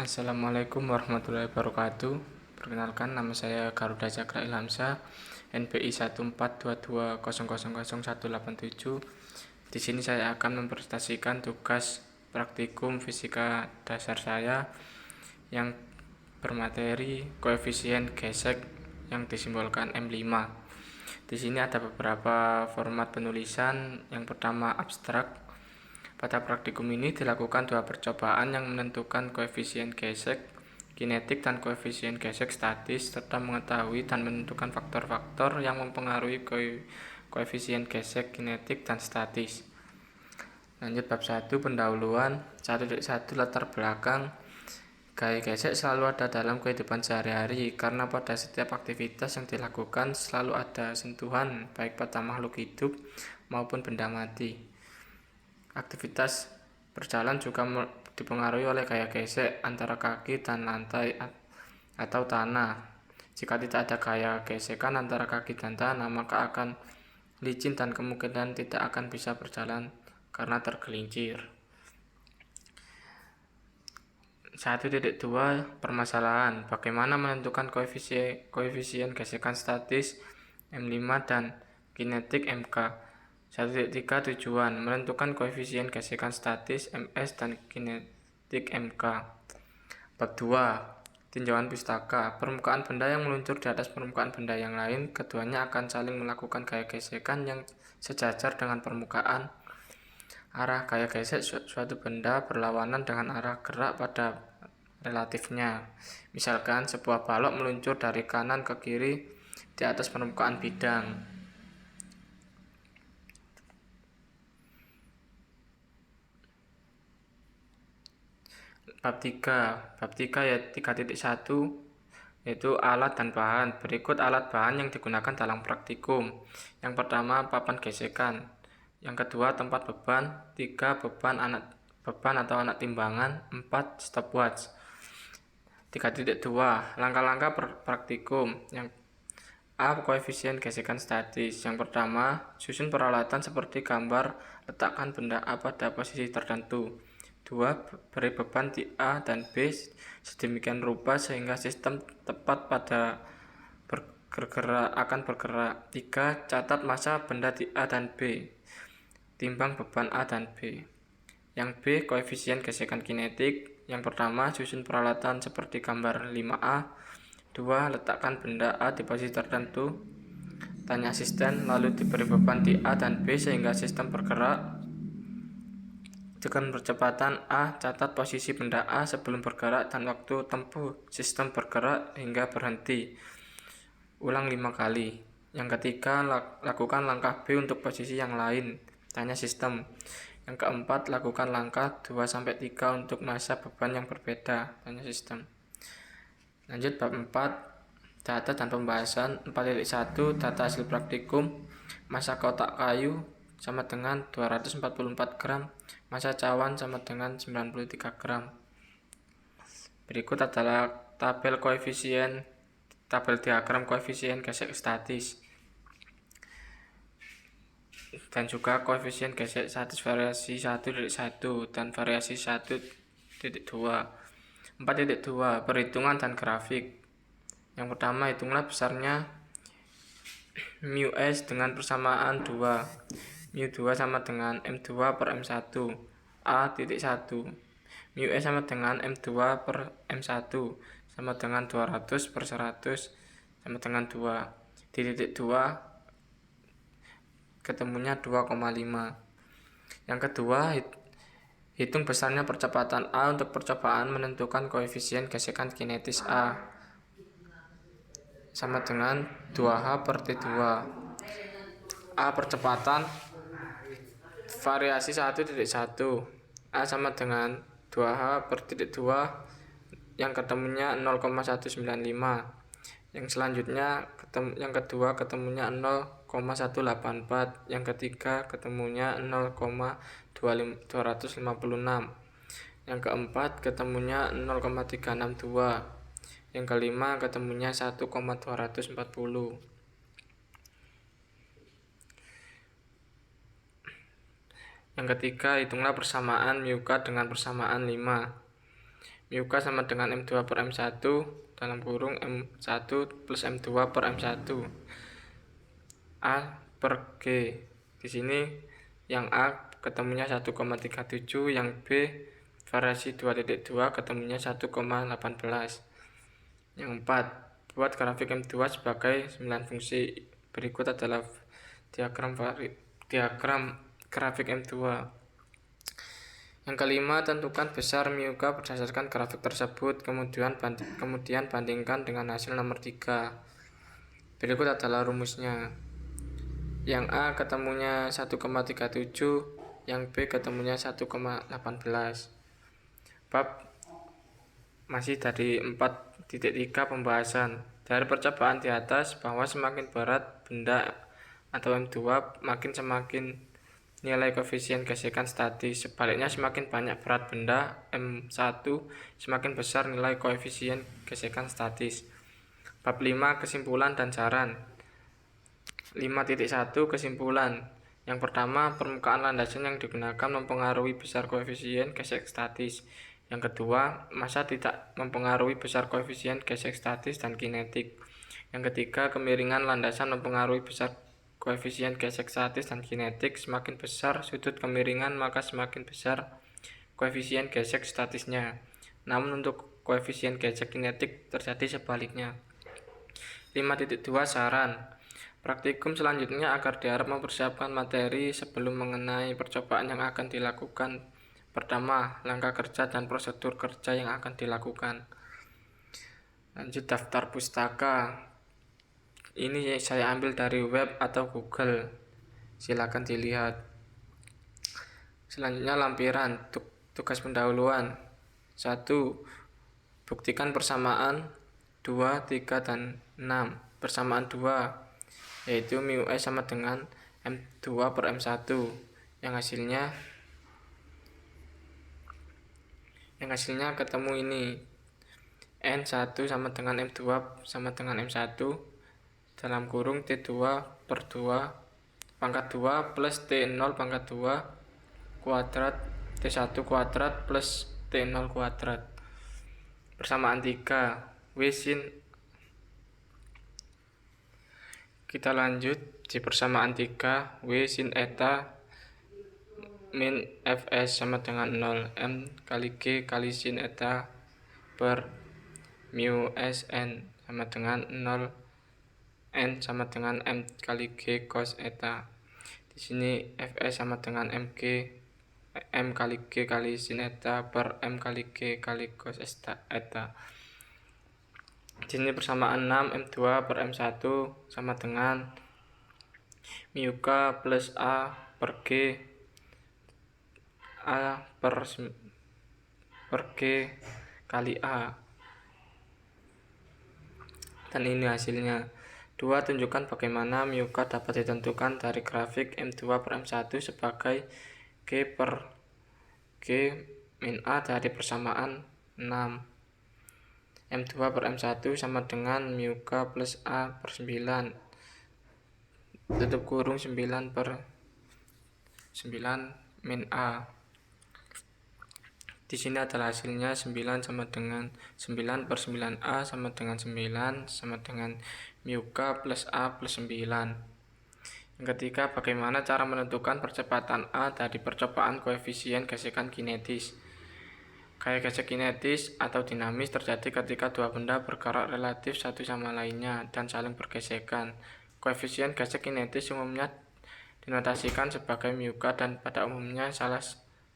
Assalamualaikum warahmatullahi wabarakatuh. Perkenalkan, nama saya Garuda Cakra Ilhamsyah, NPI 14220000187. Di sini saya akan mempresentasikan tugas praktikum fisika dasar saya yang bermateri koefisien gesek yang disimbolkan M5. Di sini ada beberapa format penulisan. Yang pertama, abstrak. Pada praktikum ini dilakukan dua percobaan yang menentukan koefisien gesek kinetik dan koefisien gesek statis, serta mengetahui dan menentukan faktor-faktor yang mempengaruhi koefisien gesek kinetik dan statis. Lanjut bab 1, pendahuluan. 1.1 latar belakang. Gaya gesek selalu ada dalam kehidupan sehari-hari karena pada setiap aktivitas yang dilakukan selalu ada sentuhan baik pada makhluk hidup maupun benda mati. Aktivitas berjalan juga dipengaruhi oleh gaya gesek antara kaki dan lantai atau tanah. Jika tidak ada gaya gesekan antara kaki dan tanah, maka akan licin dan kemungkinan tidak akan bisa berjalan karena tergelincir. 1.2 Permasalahan. Bagaimana menentukan koefisien gesekan statis M5 dan kinetik MK? 1.3 Tujuan. Menentukan koefisien gesekan statis MS dan kinetik MK. Bab 2 Tinjauan pustaka. Permukaan benda yang meluncur di atas permukaan benda yang lain, keduanya akan saling melakukan gaya gesekan yang sejajar dengan permukaan. Arah gaya gesek suatu benda berlawanan dengan arah gerak pada relatifnya. Misalkan sebuah balok meluncur dari kanan ke kiri di atas permukaan bidang. Bab 3 ya 3.1 yaitu alat dan bahan. Berikut alat bahan yang digunakan dalam praktikum. Yang pertama, papan gesekan. Yang kedua, tempat beban. 3, beban atau anak timbangan. 4, stopwatch. 3.2 Langkah-langkah praktikum. Yang A. Koefisien gesekan statis. Yang pertama, susun peralatan seperti gambar, letakkan benda A pada posisi tertentu. 2. Beri beban di A dan B sedemikian rupa sehingga sistem tepat pada bergerak. 3. Catat massa benda di A dan B. Timbang beban A dan B. Yang B. Koefisien gesekan kinetik. Yang pertama, susun peralatan seperti gambar 5A. 2. Letakkan benda A di posisi tertentu. Tanya asisten, lalu diberi beban di A dan B sehingga sistem bergerak. Dengan percepatan A, catat posisi benda A sebelum bergerak dan waktu tempuh sistem bergerak hingga berhenti. Ulang 5 kali. Yang ketiga, lakukan langkah B untuk posisi yang lain. Tanya sistem. Yang keempat, lakukan langkah 2-3 untuk massa beban yang berbeda. Tanya sistem. Lanjut bab 4, data dan pembahasan. 4.1 Data hasil praktikum. Massa kotak kayu sama dengan 244 gram, massa cawan sama dengan 93 gram. Berikut adalah tabel diagram koefisien gesek statis dan juga koefisien gesek statis variasi 1.1 dan variasi 1.2. 4.2 Perhitungan dan grafik. Yang pertama, hitunglah besarnya μs dengan persamaan 2. μ2 sama dengan M2 per M1 A.1. μs sama dengan M2 per M1 sama dengan 200 per 100 sama dengan 2. Di titik 2 ketemunya 2,5. Yang kedua, hitung besarnya percepatan A untuk percobaan menentukan koefisien gesekan kinetis A sama dengan 2H per T2. A percepatan variasi 1.1. A sama dengan 2H per titik 2 yang ketemunya 0,195. Yang selanjutnya yang kedua ketemunya 0,184. Yang ketiga ketemunya 0,256. Yang keempat ketemunya 0,362. Yang kelima ketemunya 1,240. Yang ketiga, hitunglah persamaan μk dengan persamaan 5. Μk sama dengan M2 per M1 dalam kurung M1 plus M2 per M1 A per G. Di sini yang A ketemunya 1,37, yang B variasi 2.2 ketemunya 1,18. Yang 4, buat grafik M2 sebagai 9 fungsi. Berikut adalah diagram grafik M2. Yang kelima, tentukan besar μk berdasarkan grafik tersebut, kemudian bandingkan dengan hasil nomor 3. Berikut adalah rumusnya. Yang A ketemunya 1,37, yang B ketemunya 1,18. Bab masih dari 4.3 pembahasan. Dari percobaan di atas bahwa semakin berat benda atau M2 semakin nilai koefisien gesekan statis. Sebaliknya, semakin banyak berat benda M1 semakin besar nilai koefisien gesekan statis. Bab 5, kesimpulan dan saran. 5.1 kesimpulan. Yang pertama, permukaan landasan yang digunakan mempengaruhi besar koefisien gesek statis. Yang kedua, massa tidak mempengaruhi besar koefisien gesek statis dan kinetik. Yang ketiga, kemiringan landasan mempengaruhi besar koefisien gesek statis dan kinetik. Semakin besar sudut kemiringan, maka semakin besar koefisien gesek statisnya. Namun untuk koefisien gesek kinetik terjadi sebaliknya. 5.2 saran. Praktikum selanjutnya agar diharap mempersiapkan materi sebelum mengenai percobaan yang akan dilakukan. Pertama, langkah kerja dan prosedur kerja yang akan dilakukan. Lanjut, daftar pustaka. Ini saya ambil dari web atau Google, silakan dilihat. Selanjutnya, lampiran tugas pendahuluan. 1. Buktikan persamaan 2, 3, dan 6. Persamaan 2 yaitu μs sama dengan M2 per M1 yang hasilnya ketemu ini. N1 sama dengan M2 sama dengan M1 dalam kurung T2 per 2 pangkat 2 plus T0 pangkat 2 kuadrat T1 kuadrat plus T0 kuadrat. Persamaan 3 W sin. Kita lanjut di persamaan 3, W sin eta min Fs sama dengan 0, M kali G kali sin eta per mu Sn sama dengan 0, N sama dengan M kali G cos eta. Di sini Fs sama dengan M kali G kali sin eta per M kali G kali cos eta. Di sini persamaan 6, M2 per M1 sama dengan μk plus A per G A per G kali A. Dan ini hasilnya. 2. Tunjukkan bagaimana μk dapat ditentukan dari grafik M2 per M1 sebagai G per G min A dari persamaan 6. M2 per M1 sama dengan μk plus A per 9 tutup kurung 9 per 9 min A. Di sini adalah hasilnya. 9 sama dengan 9 per 9A sama dengan 9 sama dengan μk plus A plus 9. Yang ketiga, bagaimana cara menentukan percepatan A dari percobaan koefisien gesekan kinetis. Gaya gesek kinetis atau dinamis terjadi ketika dua benda bergerak relatif satu sama lainnya dan saling bergesekan. Koefisien gesek kinetis umumnya dinotasikan sebagai μk dan pada umumnya salah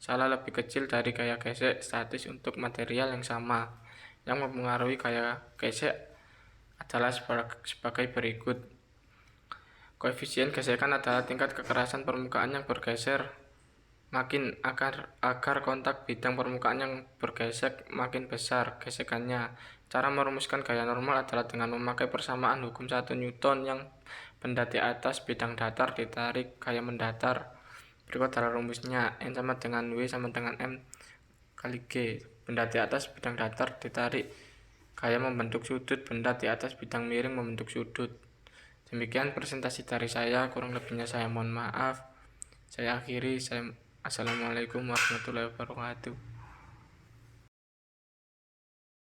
lebih kecil dari gaya gesek statis untuk material yang sama. Yang mempengaruhi gaya gesek adalah sebagai berikut. Koefisien gesekan adalah tingkat kekerasan permukaan yang bergeser makin agar kontak bidang permukaan yang bergesek makin besar gesekannya. Cara merumuskan gaya normal adalah dengan memakai persamaan hukum 1 Newton yang benda di atas bidang datar ditarik gaya mendatar. Berikut adalah rumusnya. N sama dengan W sama dengan M kali G. Benda di atas bidang datar ditarik gaya membentuk sudut, benda di atas bidang miring membentuk sudut. Demikian presentasi dari saya, kurang lebihnya saya mohon maaf. Saya akhiri. Assalamualaikum warahmatullahi wabarakatuh.